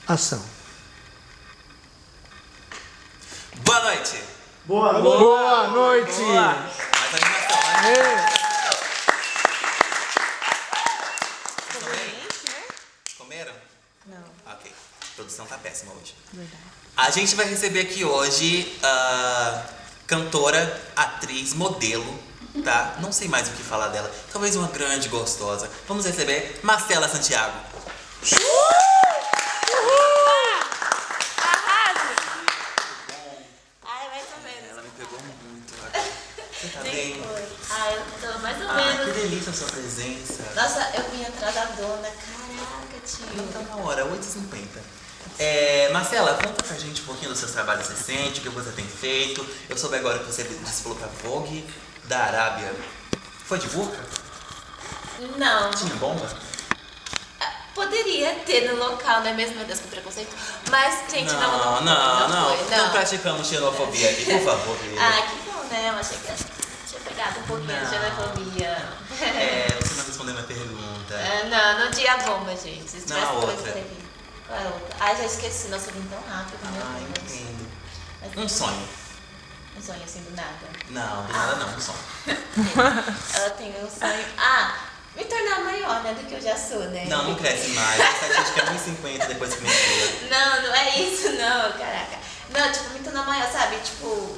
Ação. Boa noite! Boa noite! Boa noite! Boa. Mais animação, né? Comeram? Não. Ok. A produção tá péssima hoje. Verdade. A gente vai receber aqui hoje a cantora, atriz, modelo, tá? Não sei mais o que falar dela. Talvez uma grande gostosa. Vamos receber Marcela Santiago. Ai, mais ou menos. Ela me pegou muito agora. Você tá bem? Ai, eu tô mais ou Ah, que menos. delícia a sua presença. Nossa, eu vim atrasadona. Caraca, Não tá tio. na hora, 8h50. Marcela, conta pra gente um pouquinho dos seus trabalhos recentes, o que você tem feito. Eu soube agora que você desfilou pra Vogue da Arábia. Foi de burca? Não. Tinha bomba? Poderia ter no local, não é mesmo? Meu Deus, que preconceito. Mas, gente, não foi, Não praticamos xenofobia aqui, por favor, querida. Ah, que bom, né? Eu achei que tinha pegado um pouquinho de Não. xenofobia. Você não respondeu minha pergunta. Não, no dia bomba, gente. Se Não, tivesse a coisa outra. pra vir. Qual é a outra? Ai, já esqueci. Nossa, eu vim tão rápido, meu Ah, Deus. entendo. Mas Um sonho. Um sonho assim do nada. Não, do nada não, um sonho. Ela tem um sonho. Me tornar maior, né? Do que eu já sou, né? Não cresce mais. A estatística é 1,50 depois que mentiu. Não é isso, não, caraca. Não, tipo, me tornar maior, sabe? Tipo.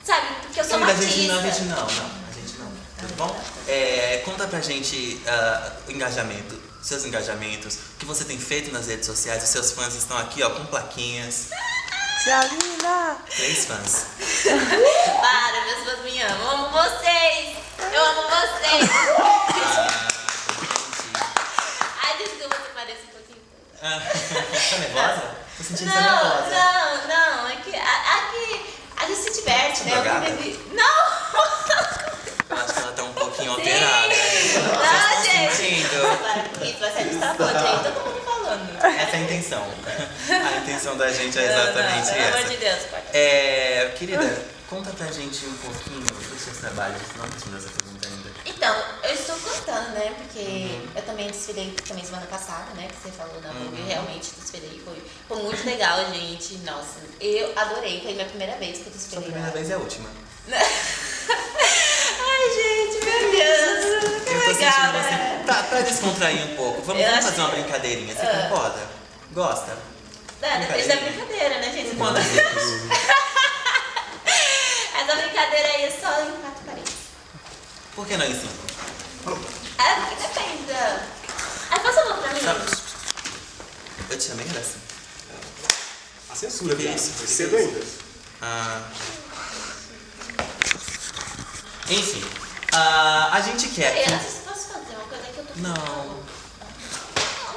Sabe? Porque eu sou uma A artista. gente não. Tudo bom? Conta pra gente o engajamento, seus engajamentos, o que você tem feito nas redes sociais. Os seus fãs estão aqui, ó, com plaquinhas. Tia linda! 3 fãs. Para, meus fãs me amam. Eu amo vocês! Eu amo vocês! Ai, desculpa se parece um pouquinho. Tá nervosa? Tô sentindo você nervosa. Não. É que aqui a gente se diverte, né? Drogada? Eu bebi. Não! Eu acho que ela tá um pouquinho alterada. Não, gente! Sentindo? Para com isso, vai sair do sabor, gente. Todo mundo falando. Essa é a intenção. A intenção da gente é exatamente Pelo amor de essa. Deus, corta. Querida, conta pra gente um pouquinho dos seus trabalhos. Não respondeu essa pergunta ainda. Então, eu estou contando, né? Porque eu também desfilei também semana passada, né? Que você falou na Vogue. Eu realmente desfilei. Foi muito legal, gente. Nossa, eu adorei. Foi a minha primeira vez que eu Sua desfilei. primeira lá. vez é a última. Ai, gente, meu Deus. Que Eu tô legal, sentindo né? assim. Pra descontrair um pouco, vamos Eu fazer achei- uma brincadeirinha. Você concorda? Gosta? Depende da brincadeira, né, gente? Quando Essa brincadeira aí é só em 4 paredes. Por que não em 5? Porque depende da... Passa a mão pra mim. Eu te chamei era assim. A censura, Que cara. isso? Vai cedo ainda. Enfim, a gente quer Eu que... não sei se posso fazer uma coisa que eu tô fazendo. Não,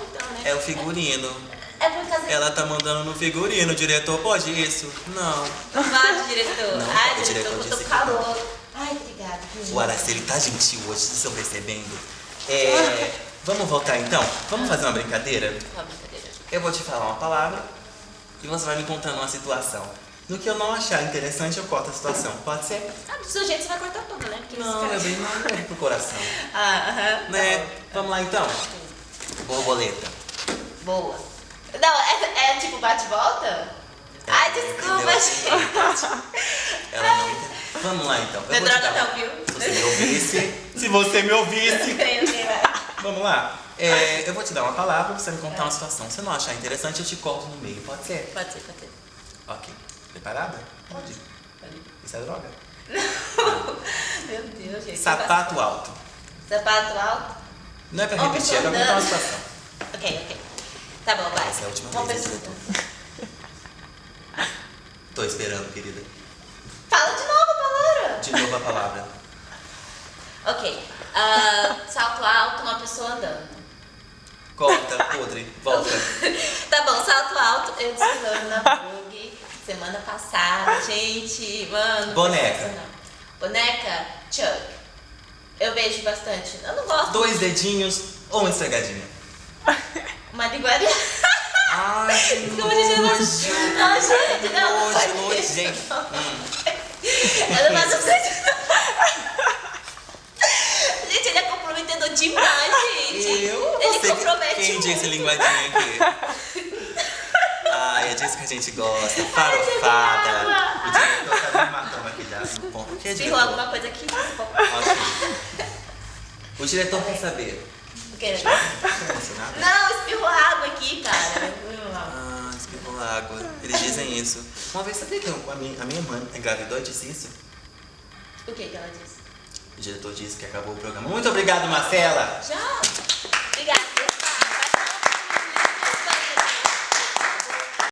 Então, né? é o figurino. É por causa Ela tá mandando no figurino, o diretor pode isso? Não. Vai, diretor. Não, Ai, o diretor diretor, eu disse tô que calor. Ai, obrigada. O Araceli tá gentil hoje, vocês estão percebendo? Vamos voltar então? Vamos fazer uma brincadeira? Uma brincadeira. Eu vou te falar uma palavra e você vai me contando uma situação. No que eu não achar interessante, eu corto a situação. Pode ser? Do seu jeito você vai cortar tudo, né? Porque Não, esse é bem mais leve pro coração. aham. Né? Tá Vamos lá então? Borboleta. bom. Boa. Não, é tipo bate-volta? Ai, desculpa, Entendeu? gente. Ela não entendeu. Vamos lá então. Não é Eu vou te droga dar- não, viu? Se você me ouvisse. Se você me ouvisse. Vai. Vamos lá. Eu vou te dar uma palavra pra você me contar uma situação. Se você não achar interessante, eu te corto no meio. Pode ser? Pode ser, pode ser. Ok. Preparada? Pode. Pode. Isso é droga? Meu Deus, gente. Sapato alto. Sapato alto? Não é pra Uma repetir, é pra pessoa contar uma andando. situação. Ok. Tá bom, vai. Essa é a última Uma vez. pessoa. Tô esperando, querida. Fala de novo a palavra. De novo a palavra. Ok. Salto alto, uma pessoa andando. Corta, podre, volta. Tá bom, salto alto, eu desfilando na Vogue semana passada, gente, mano. Boneca. sensacional. Boneca, Chuck. Eu beijo bastante. Eu não gosto. 2 dedinhos ou uma esfregadinha? Uma linguagem. Ai, que Desculpa, gente, eu não. Não, gente, não. nojo, gente. Eu não faço isso. Gente, ele é comprometedor demais, gente. Ele Você compromete quem muito. disse linguadinha aqui? disso que a gente gosta. Farofada. O diretor tá me matando aqui já. Por que, Espirrou diretor? alguma coisa aqui? Ok. O diretor quer saber. O quê? Tá emocionado? Não, espirrou água aqui, cara. Ah, espirrou água. Eles dizem isso. Uma vez, sabia que a minha mãe engravidou e disse isso? O que ela disse? O diretor disse que acabou o programa. Muito obrigado, Marcela! Já?